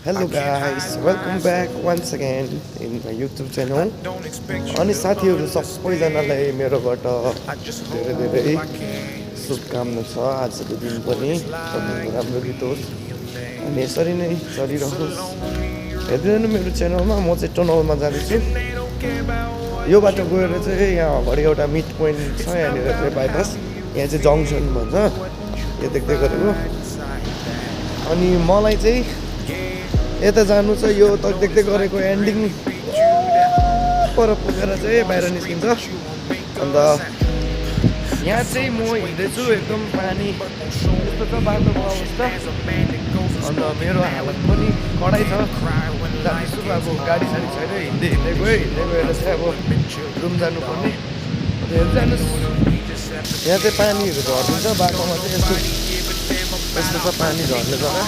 Hello guys, welcome back once again in my YouTube channel. अनि साथीहरू सबैजनालाई मेरोबाट धेरै धेरै शुभकामना छ। आजको दिन पनि सबैको राम्रो बितोस् अनि यसरी नै चलिरहोस्। हेर्दै गर्नु मेरो च्यानलमा। म चाहिँ टनलमा जाँदैछु। यो बाटो गएर चाहिँ यहाँ अगाडि एउटा मिड पोइन्ट छ, यहाँनिर चाहिँ बाइपास, यहाँ चाहिँ जङ्सन भन्छ, यो देख्दै गरेको। अनि मलाई चाहिँ यता जानु छ, यो त देख्दै गरेको एन्डिङ पर पुगेर चाहिँ बाहिर निस्किन्छ। अन्त यहाँ चाहिँ म हिँड्दैछु, एकदम पानी यस्तो छ बाटोको अवस्था। अन्त मेरो हालत पनि कडै छ। जाँदैछु अब, गाडी साडी छैन, हिँड्दै गएर चाहिँ अब रुम जानुपर्ने। हेर्नुहोस् यहाँ चाहिँ पानीहरू झर्दिन्छ बाटोमा चाहिँ, यस्तो यस्तो छ पानी झर्ने जग्गा।